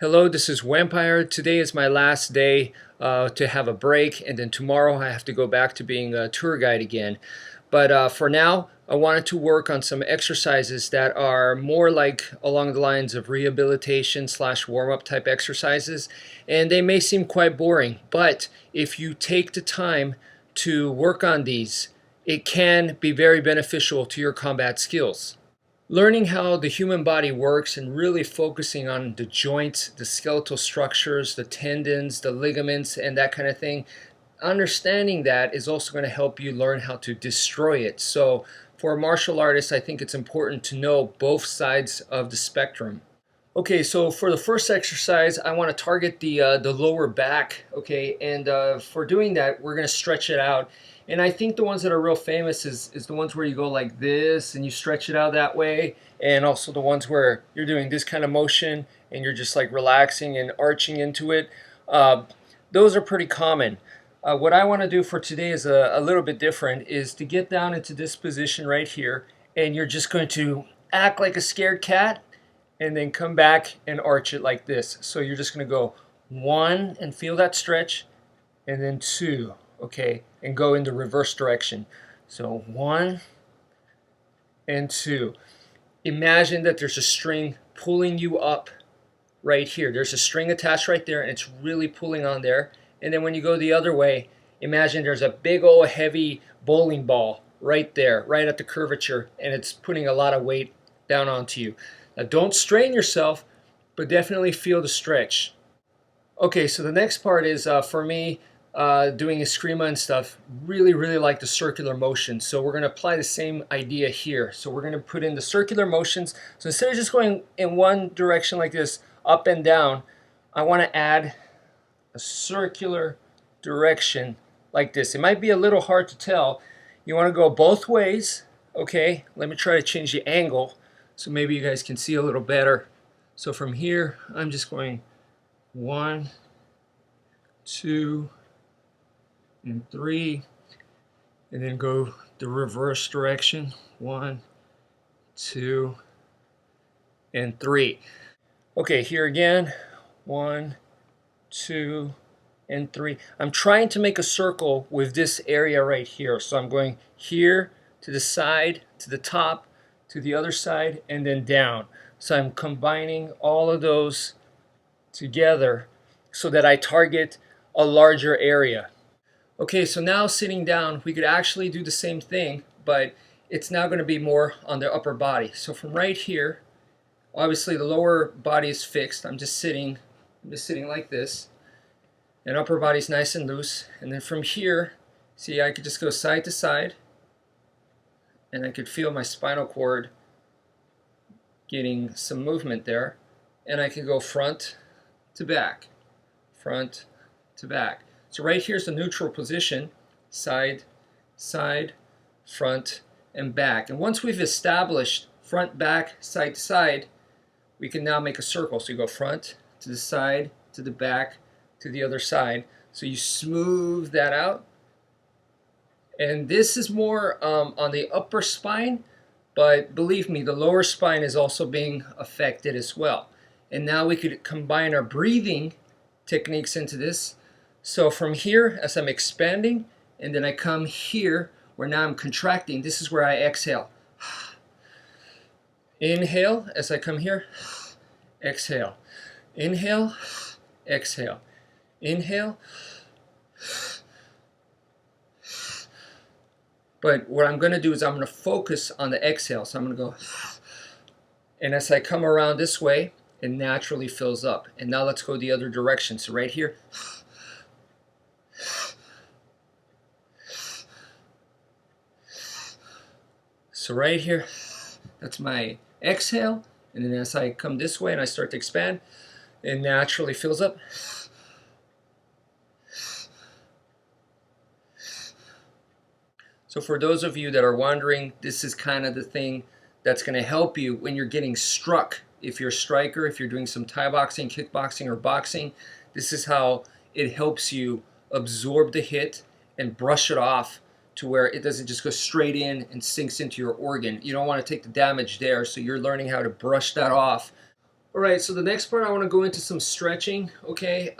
Hello, this is wmpyr. Today is my last day to have a break, and then tomorrow I have to go back to being a tour guide again. But for now, I wanted to work on some exercises that are more like along the lines of rehabilitation slash warm-up type exercises, and they may seem quite boring, but if you take the time to work on these, it can be very beneficial to your combat skills. Learning how the human body works and really focusing on the joints, the skeletal structures, the tendons, the ligaments, and that kind of thing, understanding that is also going to help you learn how to destroy it. So for a martial artist, I think it's important to know both sides of the spectrum. Okay, so for the first exercise, I want to target the lower back, okay? And for doing that, we're going to stretch it out. And I think the ones that are real famous is the ones where you go like this and you stretch it out that way. And also the ones where you're doing this kind of motion and you're just like relaxing and arching into it. Those are pretty common. What I want to do for today is a little bit different, is to get down into this position right here. And you're just going to act like a scared cat and then come back and arch it like this. So you're just going to go 1 and feel that stretch, and then 2, okay, and go in the reverse direction. So 1 and 2. Imagine that there's a string pulling you up right here. There's a string attached right there, and it's really pulling on there. And then when you go the other way, imagine there's a big old heavy bowling ball right there, right at the curvature, and it's putting a lot of weight down onto you. Now don't strain yourself, but definitely feel the stretch. Okay, so the next part is for me, doing eskrima and stuff, really like the circular motion. So we're going to apply the same idea here. So we're going to put in the circular motions. So instead of just going in one direction like this, up and down, I want to add a circular direction like this. It might be a little hard to tell. You want to go both ways. Okay, let me try to change the angle so maybe you guys can see a little better. So from here, I'm just going 1, 2, and 3, and then go the reverse direction. 1, 2, and 3. Okay, here again, 1, 2, and 3. I'm trying to make a circle with this area right here. So I'm going here to the side, to the top, to the other side, and then down. So I'm combining all of those together so that I target a larger area. Okay, so now sitting down, we could actually do the same thing, but it's now going to be more on the upper body. So from right here, obviously the lower body is fixed. I'm just sitting like this, and upper body's nice and loose. And then from here, see, I could just go side to side, and I could feel my spinal cord getting some movement there. And I can go front to back, front to back. So right here's the neutral position, side, side, front, and back. And once we've established front, back, side to side, we can now make a circle. So you go front to the side, to the back, to the other side. So you smooth that out. And this is more on the upper spine, but believe me, the lower spine is also being affected as well. And now we could combine our breathing techniques into this. So from here, as I'm expanding, and then I come here, where now I'm contracting, this is where I exhale. Inhale, as I come here, exhale. Inhale, exhale. Inhale. But what I'm going to do is I'm going to focus on the exhale. So I'm going to go, and as I come around this way, it naturally fills up. And now let's go the other direction. So right here, so right here, that's my exhale. And then as I come this way and I start to expand, it naturally fills up. So for those of you that are wondering, this is kind of the thing that's going to help you when you're getting struck. If you're a striker, if you're doing some Thai boxing, kickboxing, or boxing, this is how it helps you absorb the hit and brush it off to where it doesn't just go straight in and sinks into your organ. You don't want to take the damage there, so you're learning how to brush that off. All right, so the next part I want to go into some stretching. Okay,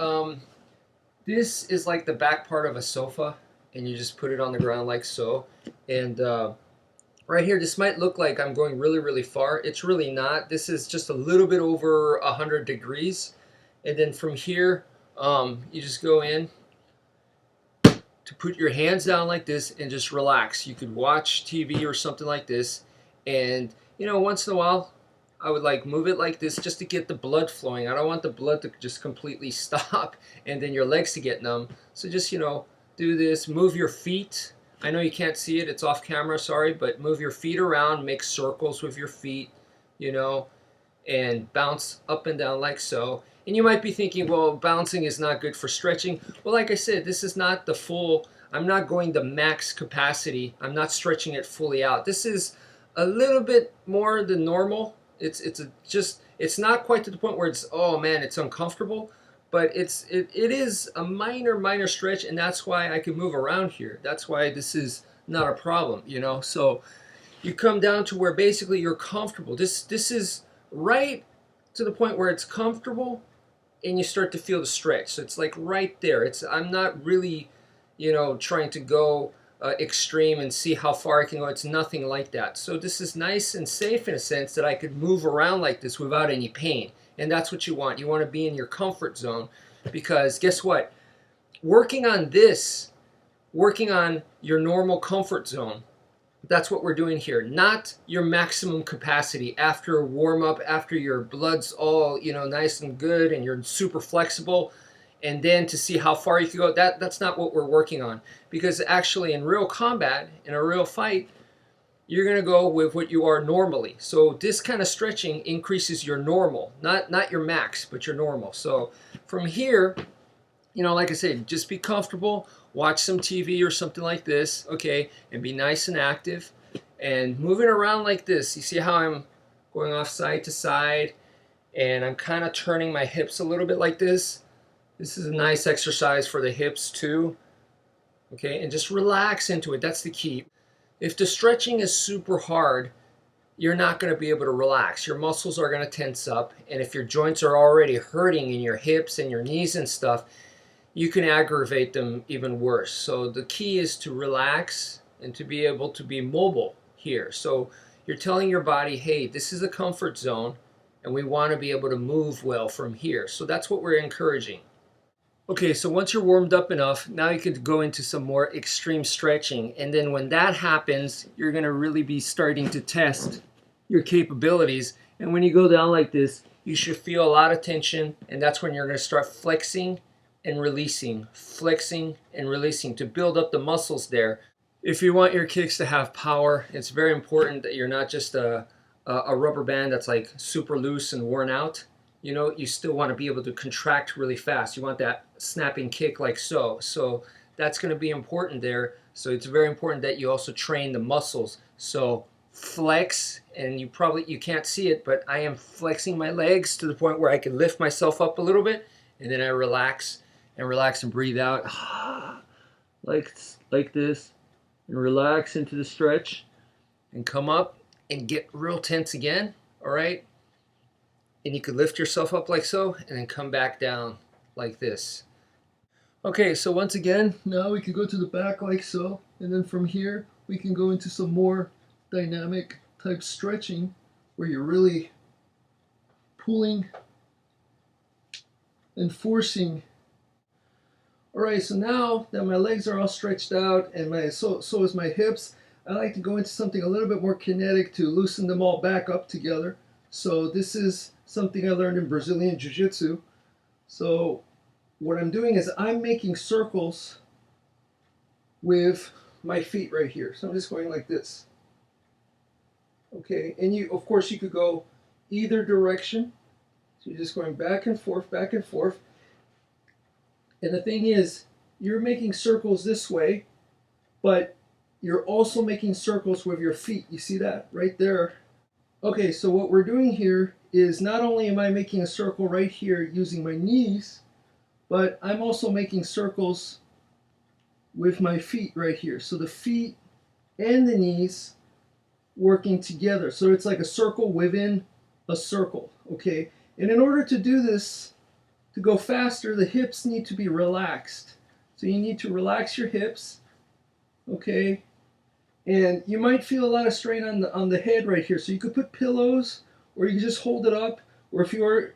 this is like the back part of a sofa, and you just put it on the ground like so. And right here, this might look like I'm going really, really far. It's really not. This is just a little bit over 100 degrees. And then from here, you just go in to put your hands down like this and just relax. You could watch TV or something like this. And, you know, once in a while, I would like move it like this just to get the blood flowing. I don't want the blood to just completely stop and then your legs to get numb. So just, you know, do this, move your feet. I know you can't see it, it's off camera, sorry, but move your feet around, make circles with your feet, you know, and bounce up and down like so. And you might be thinking, well, bouncing is not good for stretching. Well, like I said, this is not the full, I'm not going to max capacity. I'm not stretching it fully out. This is a little bit more than normal. It's not quite to the point where it's, oh man, it's uncomfortable, but it is a minor stretch, and that's why I can move around here. That's why this is not a problem, you know. So you come down to where basically you're comfortable. This is right to the point where it's comfortable, and you start to feel the stretch. So it's like right there. I'm not really, you know, trying to go extreme and see how far I can go. It's nothing like that. So this is nice and safe in a sense that I could move around like this without any pain. And that's what you want. You want to be in your comfort zone, because guess what? Working on this, working on your normal comfort zone, that's what we're doing here, not your maximum capacity after a warm up, after your blood's all, you know, nice and good and you're super flexible, and then to see how far you can go. That's not what we're working on, because actually in real combat, in a real fight, you're going to go with what you are normally. So this kind of stretching increases your normal, not your max, but your normal. So from here, you know, like I said, just be comfortable, watch some TV or something like this, okay, and be nice and active, and moving around like this. You see how I'm going off side to side, and I'm kind of turning my hips a little bit like this. This is a nice exercise for the hips too, okay, and just relax into it. That's the key. If the stretching is super hard, you're not going to be able to relax. Your muscles are going to tense up, and if your joints are already hurting in your hips and your knees and stuff, you can aggravate them even worse. So the key is to relax and to be able to be mobile here. So you're telling your body, hey, this is a comfort zone, and we want to be able to move well from here. So that's what we're encouraging. Okay, so once you're warmed up enough, now you can go into some more extreme stretching. And then when that happens, you're going to really be starting to test your capabilities. And when you go down like this, you should feel a lot of tension, and that's when you're going to start flexing and releasing to build up the muscles there. If you want your kicks to have power, it's very important that you're not just a rubber band that's like super loose and worn out. You know, you still want to be able to contract really fast. You want that snapping kick like so. So that's going to be important there. So it's very important that you also train the muscles. So flex, and you can't see it, but I am flexing my legs to the point where I can lift myself up a little bit, and then I relax and breathe out like this, and relax into the stretch, and come up and get real tense again. All right, and you could lift yourself up like so, and then come back down like this. Okay, so once again, now we can go to the back like so, and then from here we can go into some more dynamic type stretching where you're really pulling and forcing. All right, so now that my legs are all stretched out and so is my hips, I like to go into something a little bit more kinetic to loosen them all back up together. So this is something I learned in Brazilian Jiu-Jitsu. So what I'm doing is I'm making circles with my feet right here. So I'm just going like this. Okay, and of course you could go either direction. So you're just going back and forth, back and forth. And the thing is, you're making circles this way, but you're also making circles with your feet. You see that right there? Okay, so what we're doing here is not only am I making a circle right here using my knees, but I'm also making circles with my feet right here. So the feet and the knees working together. So it's like a circle within a circle, okay? And in order to do this, to go faster, the hips need to be relaxed. So you need to relax your hips, okay? And you might feel a lot of strain on the head right here. So you could put pillows, or you can just hold it up. Or if you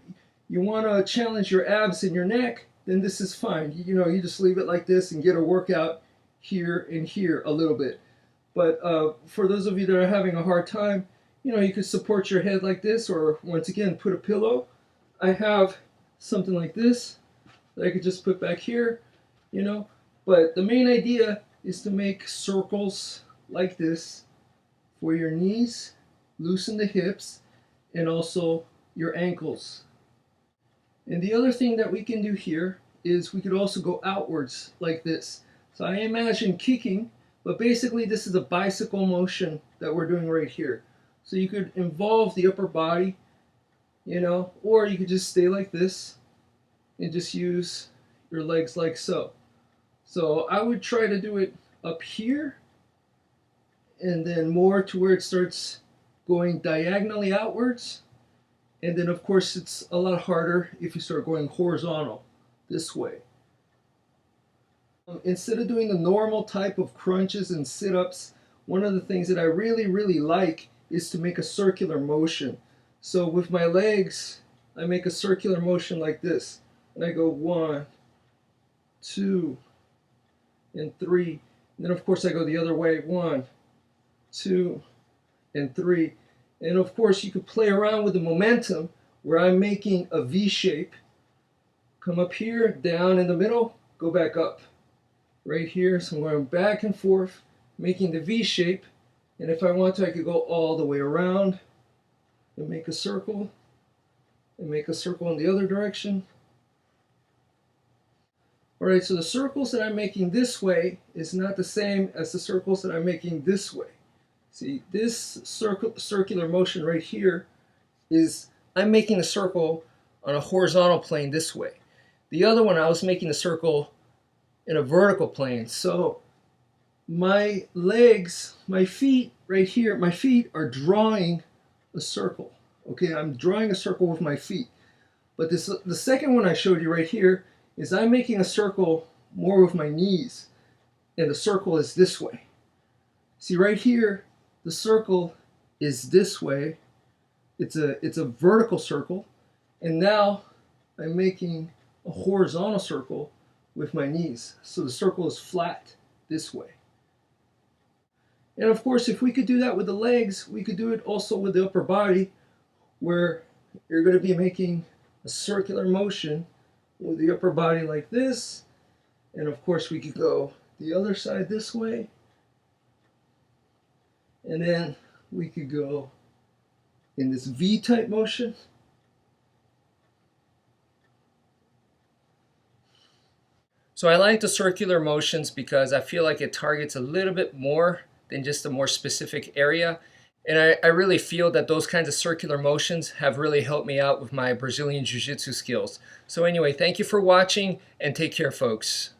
want to challenge your abs in your neck, then this is fine. You know, you just leave it like this and get a workout here and here a little bit. But for those of you that are having a hard time, you know, you could support your head like this, or once again, put a pillow. I have something like this that I could just put back here, you know. But the main idea is to make circles like this for your knees, loosen the hips, and also your ankles. And the other thing that we can do here is we could also go outwards like this. So I imagine kicking, but basically this is a bicycle motion that we're doing right here. So you could involve the upper body, you know, or you could just stay like this and just use your legs like so. So I would try to do it up here and then more to where it starts going diagonally outwards. And then of course it's a lot harder if you start going horizontal this way. Instead of doing the normal type of crunches and sit-ups, one of the things that I really like is to make a circular motion. So with my legs, I make a circular motion like this. And I go 1, 2, and 3. And then of course I go the other way, 1, 2, and 3. And of course you could play around with the momentum where I'm making a V shape. Come up here, down in the middle, go back up. Right here, so I'm going back and forth, making the V shape. And if I want to, I could go all the way around and make a circle, and make a circle in the other direction. Alright, so the circles that I'm making this way is not the same as the circles that I'm making this way. See, this circular motion right here is, I'm making a circle on a horizontal plane this way. The other one, I was making a circle in a vertical plane. So my legs, my feet right here, my feet are drawing a circle. Okay, I'm drawing a circle with my feet. But the second one I showed you right here is I'm making a circle more with my knees. And the circle is this way. See right here, the circle is this way. It's a vertical circle. And now I'm making a horizontal circle with my knees. So the circle is flat this way. And of course, if we could do that with the legs, we could do it also with the upper body, where you're going to be making a circular motion with the upper body like this. And of course, we could go the other side this way. And then we could go in this V-type motion. So I like the circular motions because I feel like it targets a little bit more than just a more specific area. And I really feel that those kinds of circular motions have really helped me out with my Brazilian Jiu-Jitsu skills. So anyway, thank you for watching and take care, folks.